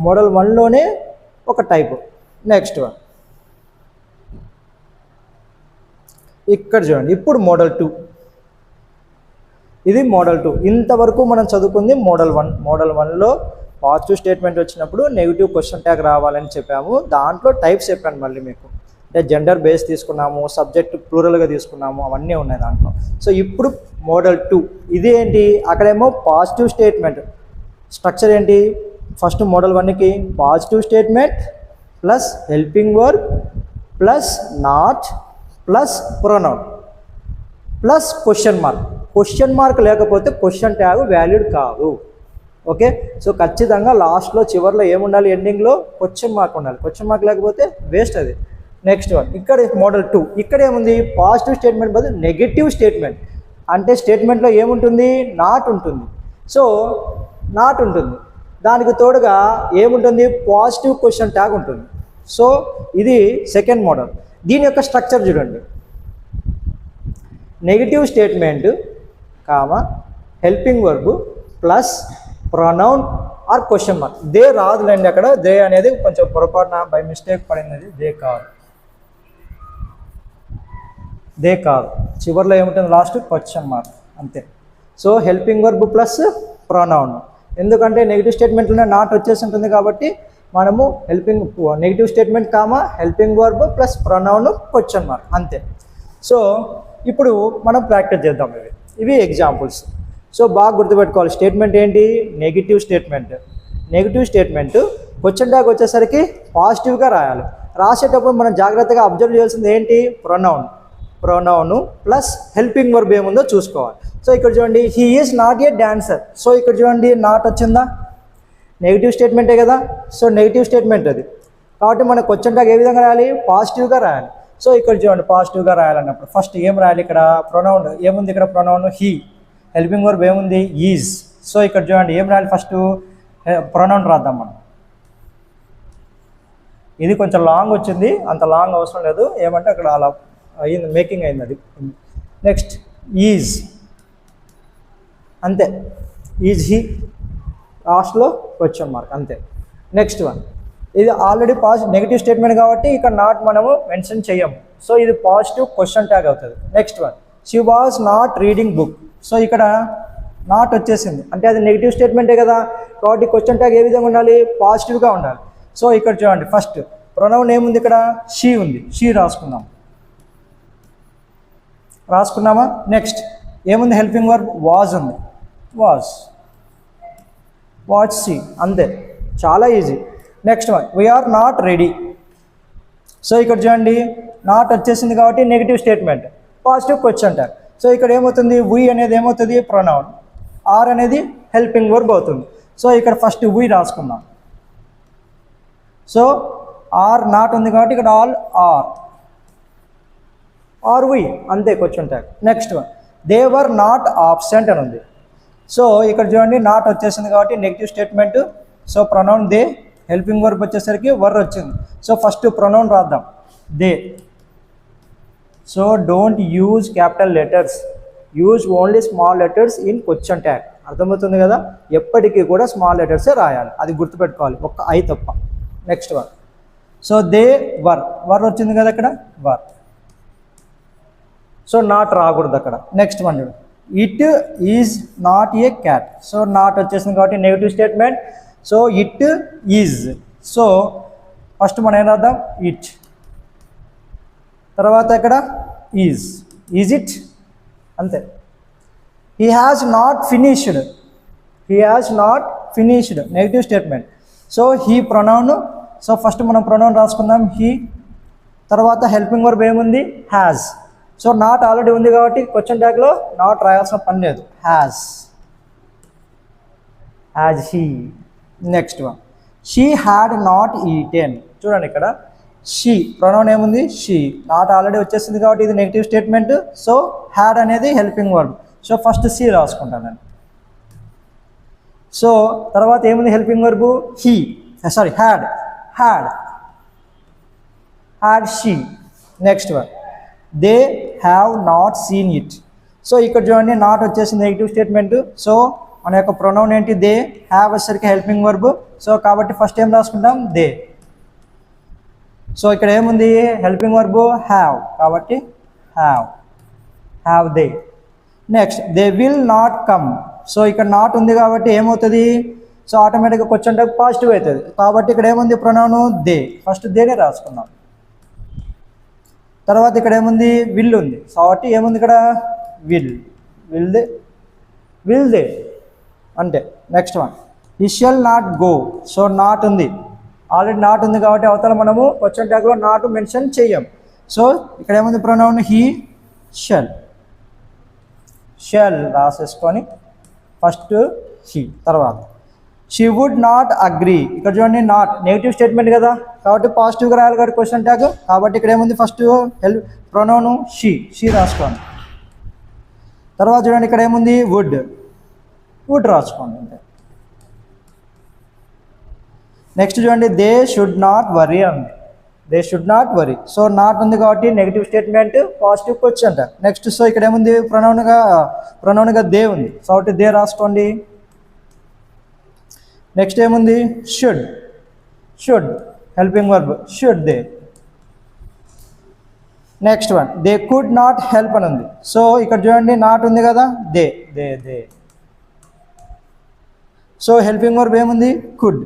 A: మోడల్ 1లోనే ఒక టైపు. నెక్స్ట్ వన్, ఇక్కడ చూడండి, ఇప్పుడు మోడల్ 2. ఇది మోడల్ 2. ఇంతవరకు మనం చదువుకుంది మోడల్ 1. మోడల్ 1లో పాజిటివ్ స్టేట్మెంట్ వచ్చినప్పుడు నెగిటివ్ క్వశ్చన్ ట్యాగ్ రావాలని చెప్పాము. దాంట్లో టైప్స్ చెప్పాను మళ్ళీ మీకు, అంటే జెండర్ బేస్ తీసుకున్నాము, సబ్జెక్ట్ ప్లూరల్గా తీసుకున్నాము, అవన్నీ ఉన్నాయి దాంట్లో. సో ఇప్పుడు మోడల్ 2 ఇది ఏంటి, అక్కడేమో పాజిటివ్ స్టేట్మెంట్. స్ట్రక్చర్ ఏంటి, ఫస్ట్ మోడల్ 1కి positive statement plus helping verb plus not plus pronoun plus question mark. Question mark లేకపోతే క్వశ్చన్ ట్యాగ్ వ్యాలిడ్ కాదు. ఓకే, సో ఖచ్చితంగా లాస్ట్లో చివరిలో ఏముండాలి, ఎండింగ్లో క్వశ్చన్ మార్క్ ఉండాలి. క్వశ్చన్ మార్క్ లేకపోతే వేస్ట్ అది. నెక్స్ట్ వన్, ఇక్కడ మోడల్ 2 ఇక్కడ ఏముంది, పాజిటివ్ స్టేట్మెంట్ బదులు నెగిటివ్ స్టేట్మెంట్. అంటే స్టేట్మెంట్లో ఏముంటుంది, నాట్ ఉంటుంది. సో నాట్ ఉంటుంది, దానికి తోడుగా ఏముంటుంది, పాజిటివ్ క్వశ్చన్ ట్యాగ్ ఉంటుంది. సో ఇది సెకండ్ మోడల్. దీని యొక్క స్ట్రక్చర్ చూడండి, negative statement comma helping verb plus pronoun or question mark. They రాదులేండి, అక్కడ దే అనేది కొంచెం పొరపాటున బై మిస్టేక్ పడింది, దే కాదు, దే కాదు. చివరిలో ఏముంటుంది, లాస్ట్ క్వశ్చన్ మార్క్ అంతే. So helping verb plus pronoun, ఎందుకంటే నెగిటివ్ స్టేట్మెంట్లోనే నాట్ వచ్చేసి ఉంటుంది కాబట్టి మనము negative statement comma helping verb plus pronoun question mark అంతే. సో ఇప్పుడు మనం ప్రాక్టీస్ చేద్దాం. ఇవి ఎగ్జాంపుల్స్. సో బాగా గుర్తుపెట్టుకోవాలి. స్టేట్మెంట్ ఏంటి? Negative statement. Negative statement question tag వచ్చేసరికి పాజిటివ్గా రాయాలి. రాసేటప్పుడు మనం జాగ్రత్తగా అబ్జర్వ్ చేయాల్సింది ఏంటి? ప్రొనౌన్ ప్లస్ హెల్పింగ్ వర్బ్ ఏముందో చూసుకోవాలి. సో ఇక్కడ చూడండి, he is not a dancer. So ఇక్కడ చూడండి, నాట్ వచ్చిందా? నెగిటివ్ స్టేట్మెంటే కదా. సో నెగిటివ్ స్టేట్మెంట్ అది, కాబట్టి మన క్వశ్చన్ ట్యాగ్ ఏ విధంగా రాయాలి? పాజిటివ్గా రాయాలి. సో ఇక్కడ చూడండి, పాజిటివ్గా రాయాలన్నప్పుడు ఫస్ట్ ఏం రాయాలి? ఇక్కడ ప్రొనౌన్ ఏముంది? ఇక్కడ ప్రొనౌన్ హీ. హెల్పింగ్ వర్బ్ ఏముంది? ఈజ్. సో ఇక్కడ చూడండి ఏం రాయాలి? ఫస్ట్ ప్రొనౌన్ రాద్దాం మనం. ఇది కొంచెం లాంగ్ వచ్చింది, అంత లాంగ్ అవసరం లేదు. ఏమంటే అక్కడ అలా అయింది, మేకింగ్ అయింది అది. నెక్స్ట్ ఈజ్, అంతే. ఈజ్ హీ, లాస్ట్లో క్వశ్చన్ మార్క్, అంతే. నెక్స్ట్ వన్, ఇది ఆల్రెడీ నెగిటివ్ స్టేట్మెంట్ కాబట్టి ఇక్కడ నాట్ మనము మెన్షన్ చేయము. సో ఇది పాజిటివ్ క్వశ్చన్ ట్యాగ్ అవుతుంది. Next one, she was not reading book. So ఇక్కడ నాట్ వచ్చేసింది, అంటే అది నెగిటివ్ స్టేట్మెంటే కదా, కాబట్టి క్వశ్చన్ ట్యాగ్ ఏ విధంగా ఉండాలి? పాజిటివ్గా ఉండాలి. సో ఇక్కడ చూడండి, ఫస్ట్ ప్రొనౌన్ ఏముంది? ఇక్కడ షీ ఉంది. షీ రాసుకున్నామా? నెక్స్ట్ ఏముంది? హెల్పింగ్ వర్బ్ వాజ్ ఉంది. వాచ్ షీ, అంతే, చాలా easy. Next one, we are not ready. So ఇక్కడ చూడండి, నాట్ వచ్చేసింది కాబట్టి negative statement, positive question tag. So ఇక్కడ ఏమవుతుంది? వీ అనేది ఏమవుతుంది? ప్రొనౌన్. ఆర్ అనేది హెల్పింగ్ వర్బ్ అవుతుంది. సో ఇక్కడ ఫస్ట్ వీ రాసుకుందాం. సో ఆర్ నాట్ ఉంది కాబట్టి ఇక్కడ ఆర్ వీ, అంతే question tag. Next one, they were not absent అని ఉంది. సో ఇక్కడ చూడండి, నాట్ వచ్చేసింది కాబట్టి negative statement. So pronoun they, helping verb వచ్చేసరికి వర్ వచ్చింది. సో ఫస్ట్ ప్రొనౌన్ రాద్దాం, they. So don't use capital letters, use only small letters in question tag. అర్థమవుతుంది కదా, ఎప్పటికీ కూడా స్మాల్ లెటర్సే రాయాలి, అది గుర్తుపెట్టుకోవాలి, ఒక్క ఐ తప్ప. Next one, so they were వచ్చింది కదా ఇక్కడ, వర్. సో నాట్ రాకూడదు అక్కడ. Next one, it is not a cat. So not వచ్చేసింది కాబట్టి negative statement. So it is. So first మనం ఏం రాద్దాం? ఇట్. తర్వాత ఇక్కడ ఈజ్ ఇట్, అంతే. He has not finished, negative statement. So he pronoun. So first మనం ప్రొనౌన్ రాసుకుందాం, హీ. తర్వాత హెల్పింగ్ వర్బ్ ఏముంది? హ్యాజ్. సో నాట్ ఆల్రెడీ ఉంది కాబట్టి క్వశ్చన్ ట్యాగ్లో నాట్ రాయాల్సిన పని లేదు, has he. Next one, she had not eaten. చూడండి ఇక్కడ షీ ప్రొనౌన్ ఏముంది? షీ. నాట్ ఆల్రెడీ వచ్చేసింది కాబట్టి ఇది నెగిటివ్ స్టేట్మెంట్. సో హ్యాడ్ అనేది helping verb. So first she రాసుకుంటాను నేను. సో తర్వాత ఏముంది? Helping verb had she. Next one, they have not seen it. So ఇక్కడ చూడండి, నాట్ వచ్చేసింది నెగిటివ్ స్టేట్మెంట్. సో మన యొక్క ప్రొనౌన్ ఏంటి? దే. హ్యావ్ వచ్చేసరికి హెల్పింగ్ వర్బ్. సో కాబట్టి ఫస్ట్ ఏం రాసుకుంటాం? దే. సో ఇక్కడ ఏముంది? హెల్పింగ్ వర్బ్ హ్యావ్, కాబట్టి have they. Next, they will not come. So ఇక్కడ నాట్ ఉంది కాబట్టి ఏమవుతుంది? సో ఆటోమేటిక్గా క్వశ్చన్ ట్యాగ్ పాజిటివ్ అవుతుంది. కాబట్టి ఇక్కడ ఏముంది? Pronoun they. ఫస్ట్ దేనే రాసుకుందాం. తర్వాత ఇక్కడ ఏముంది? విల్ ఉంది. కాబట్టి ఏముంది ఇక్కడ? విల్ దే, అంటే. Next one, he shall not go. So not ఉంది, ఆల్రెడీ నాట్ ఉంది కాబట్టి అవతల మనము క్వశ్చన్ ట్యాగ్లో నాట్ మెన్షన్ చెయ్యం. సో ఇక్కడ ఏముంది? ప్రొనౌన్ హీ షల్ రాసేసుకొని ఫస్ట్ హీ. తర్వాత షీ వుడ్ నాట్ అగ్రీ. ఇక్కడ చూడండి, నాట్ నెగిటివ్ స్టేట్మెంట్ కదా, కాబట్టి పాజిటివ్గా రాయాలి కాబట్టి క్వశ్చన్ ట్యాగ్. కాబట్టి ఇక్కడ ఏముంది? ఫస్ట్ ప్రొనౌన్ షీ రాసుకోండి. తర్వాత చూడండి, ఇక్కడ ఏముంది? వుడ్ రాసుకోండి, అంతే. నెక్స్ట్ చూడండి, దే షుడ్ నాట్ వరీ అండి. They should not worry. So not ఉంది కాబట్టి negative statement, positive question tag. Next so ఇక్కడ ఏముంది? ప్రొనౌన్గా దే ఉంది, కాబట్టి దే రాసుకోండి. నెక్స్ట్ ఏముంది? Should helping verb, should they. Next one, they could not help అని ఉంది. సో ఇక్కడ చూడండి, నాట్ ఉంది కదా, దే. సో హెల్పింగ్ వర్బ్ ఏముంది? కుడ్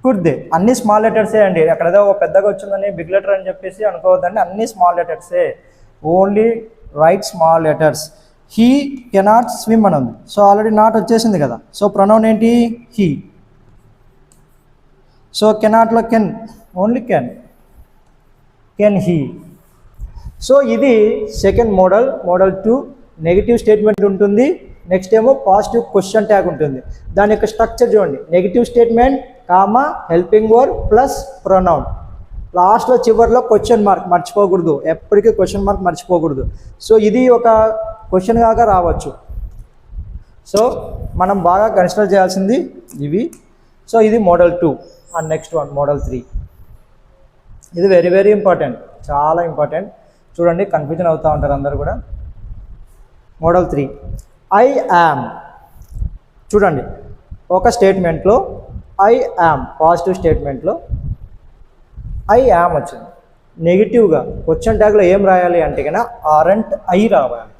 A: కుడ్ దే అన్ని స్మాల్ లెటర్సే అండి. అక్కడ ఏదో పెద్దగా వచ్చిందని బిగ్ లెటర్ అని చెప్పేసి అనుకోవద్దండి, అన్ని స్మాల్ లెటర్సే. Only write small letters. He cannot swim అని ఉంది. సో ఆల్రెడీ నాట్ వచ్చేసింది కదా. సో ప్రొనౌన్ ఏంటి? హీ. సో కెనాట్లో can, only can, can he. So ఇది second model. Model 2 negative statement ఉంటుంది. నెక్స్ట్ ఏమో పాజిటివ్ క్వశ్చన్ ట్యాగ్ ఉంటుంది. దాని యొక్క స్ట్రక్చర్ చూడండి. Negative statement comma helping verb plus pronoun. లాస్ట్లో చివరిలో క్వశ్చన్ మార్క్ మర్చిపోకూడదు, ఎప్పటికీ క్వశ్చన్ మార్క్ మర్చిపోకూడదు. సో ఇది ఒక క్వశ్చన్ కాగా రావచ్చు. సో మనం బాగా కన్సిడర్ చేయాల్సింది ఇవి. సో ఇది model 2. And next one model 3. ఇది వెరీ వెరీ ఇంపార్టెంట్, చాలా ఇంపార్టెంట్. చూడండి, కన్ఫ్యూజన్ అవుతూ ఉంటారు అందరు కూడా. Model 3 I am. చూడండి, ఒక స్టేట్మెంట్లో ఐ యామ్, పాజిటివ్ స్టేట్మెంట్లో ఐ యామ్ వచ్చింది. నెగిటివ్గా క్వశ్చన్ ట్యాగ్లో ఏం రాయాలి అంటే కన్నా ఆరంట్ ఐ రావాలి,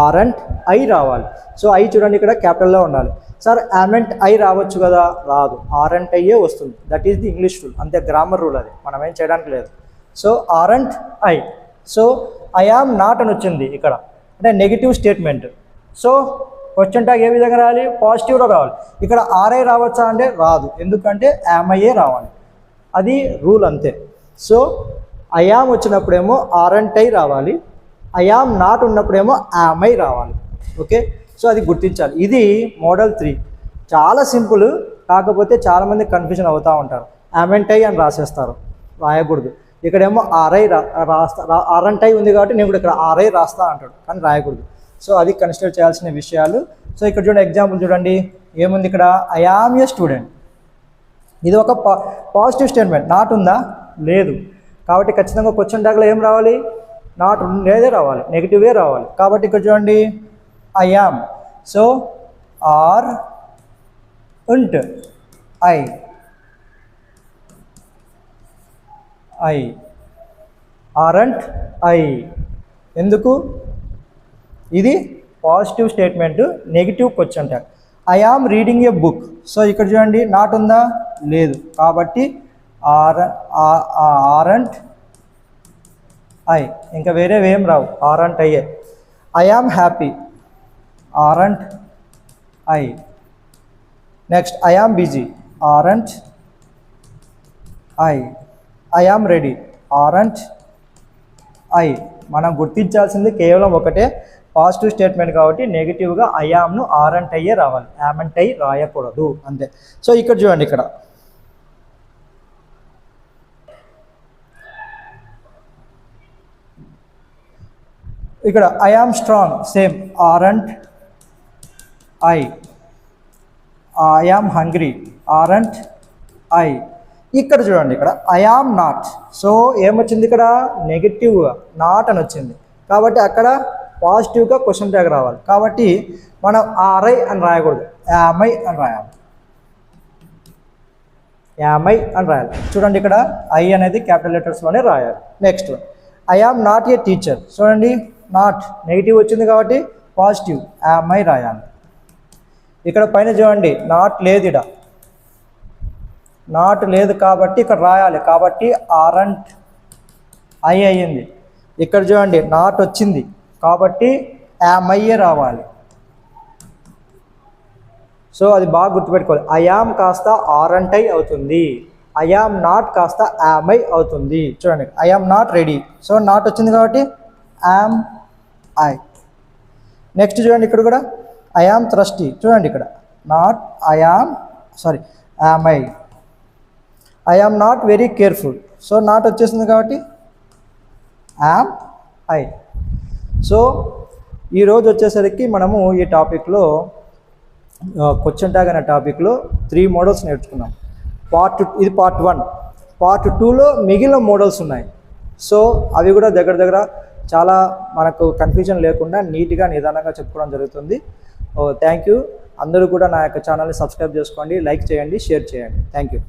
A: ఆరంట్ ఐ రావాలి. సో ఐ చూడండి ఇక్కడ క్యాపిటల్లో ఉండాలి. సార్ యామెంట్ ఐ రావచ్చు కదా, రాదు, ఆరంట్ ఐయే వస్తుంది. That is the English rule, అంతే, గ్రామర్ రూల్, అది మనం ఏం చేయడానికి లేదు. So aren't I. So I am not అని వచ్చింది ఇక్కడ, అంటే negative statement. So question tag ఏ విధంగా రావాలి? పాజిటివ్లో రావాలి. ఇక్కడ ఆర్ఐ రావచ్చా అంటే రాదు, ఎందుకంటే యామయ్యే రావాలి, అది రూల్, అంతే. సో ఐ యామ్ వచ్చినప్పుడేమో ఆరంట్ ఐ రావాలి, ఐ యామ్ నాట్ ఉన్నప్పుడేమో యామై రావాలి. ఓకే, సో అది గుర్తించాలి. ఇది మోడల్ 3. చాలా సింపుల్, కాకపోతే చాలామంది కన్ఫ్యూజన్ అవుతూ ఉంటారు. యామెంట్ ఐ అని రాసేస్తారు, రాయకూడదు. ఇక్కడేమో ఆర్ఐ ఆరంట్ ఐ ఉంది కాబట్టి నేను కూడా ఇక్కడ ఆర్ఐ రాస్తా అంటాడు, కానీ రాయకూడదు. సో అది కన్సిడర్ చేయాల్సిన విషయాలు. సో ఇక్కడ చూడండి, ఎగ్జాంపుల్ చూడండి, ఏముంది ఇక్కడ? I am a student. ఇది ఒక పాజిటివ్ స్టేట్మెంట్. నాట్ ఉందా? లేదు. కాబట్టి ఖచ్చితంగా క్వశ్చన్ ట్యాగ్లో ఏం రావాలి? నాట్ ఉండేదే రావాలి, నెగిటివే రావాలి. కాబట్టి ఇక్కడ చూడండి, I am. So aren't I, I aren't I. ఎందుకు? ఇది positive statement, negative question tag. I am reading a book. So ఇక్కడ చూడండి, నాట్ ఉందా? లేదు. కాబట్టి ఆరంట్ ఐ, ఇంకా వేరేవేం రావు, ఆరంట్ ఐయే. I am happy, aren't I. Next I am busy, aren't I. I am ready, aren't I. మనం గుర్తించాల్సింది కేవలం ఒకటే, పాజిటివ్ స్టేట్మెంట్ కాబట్టి నెగిటివ్గా ఐ యామ్ను ఆరంట్ ఐయే రావాలి, యామెంట్ ఐ రాయకూడదు, అంతే. సో ఇక్కడ చూడండి, ఇక్కడ I am strong, same, aren't I. I yam hungry, aren't I. ఇక్కడ చూడండి, ఇక్కడ ఐ యామ్ నాట్. సో ఏమొచ్చింది ఇక్కడ? నెగిటివ్గా నాట్ అని వచ్చింది, కాబట్టి అక్కడ పాజిటివ్గా క్వశ్చన్ ట్యాగ్ రావాలి. కాబట్టి మనం ఆర్ఐ అని రాయకూడదు, యామై అని రాయాలి, యామై అని రాయాలి. చూడండి, ఇక్కడ ఐ అనేది క్యాపిటల్ లెటర్స్లోనే రాయాలి. Next I am not a teacher. చూడండి, నాట్ నెగిటివ్ వచ్చింది కాబట్టి పాజిటివ్, యామై రాయాలి. ఇక్కడ పైన చూడండి, నాట్ లేదు, ఇక్కడ నాట్ లేదు కాబట్టి ఇక్కడ రాయాలి, కాబట్టి ఆరంట్ ఐ అయ్యింది. ఇక్కడ చూడండి, నాట్ వచ్చింది కాబట్టి యామయ్యే రావాలి. సో అది బాగా గుర్తుపెట్టుకోవాలి. ఐ యామ్ కాస్త ఆరంట్ ఐ అవుతుంది, ఐ యామ్ నాట్ కాస్త యామై అవుతుంది. చూడండి, I am not ready. So not వచ్చింది కాబట్టి యామ్ ఐ. నెక్స్ట్ చూడండి, ఇక్కడ కూడా ఐ యామ్ థ్రస్టీ. చూడండి, ఇక్కడ not I am, sorry, am I. I am not very careful. So not వచ్చేసింది కాబట్టి యామ్ ఐ. సో ఈరోజు వచ్చేసరికి మనము ఈ టాపిక్లో క్వశ్చన్ ట్యాగ్ అనే టాపిక్లో 3 మోడల్స్ నేర్చుకున్నాం. ఇది పార్ట్ 1. పార్ట్ 2లో మిగిలిన మోడల్స్ ఉన్నాయి. సో అవి కూడా దగ్గర చాలా మనకు కన్ఫ్యూజన్ లేకుండా నీట్గా నిదానంగా చెప్పుకోవడం జరుగుతుంది. Thank you. అందరూ కూడా నా యొక్క ఛానల్ని సబ్స్క్రైబ్ చేసుకోండి, లైక్ చేయండి, షేర్ చేయండి. Thank you.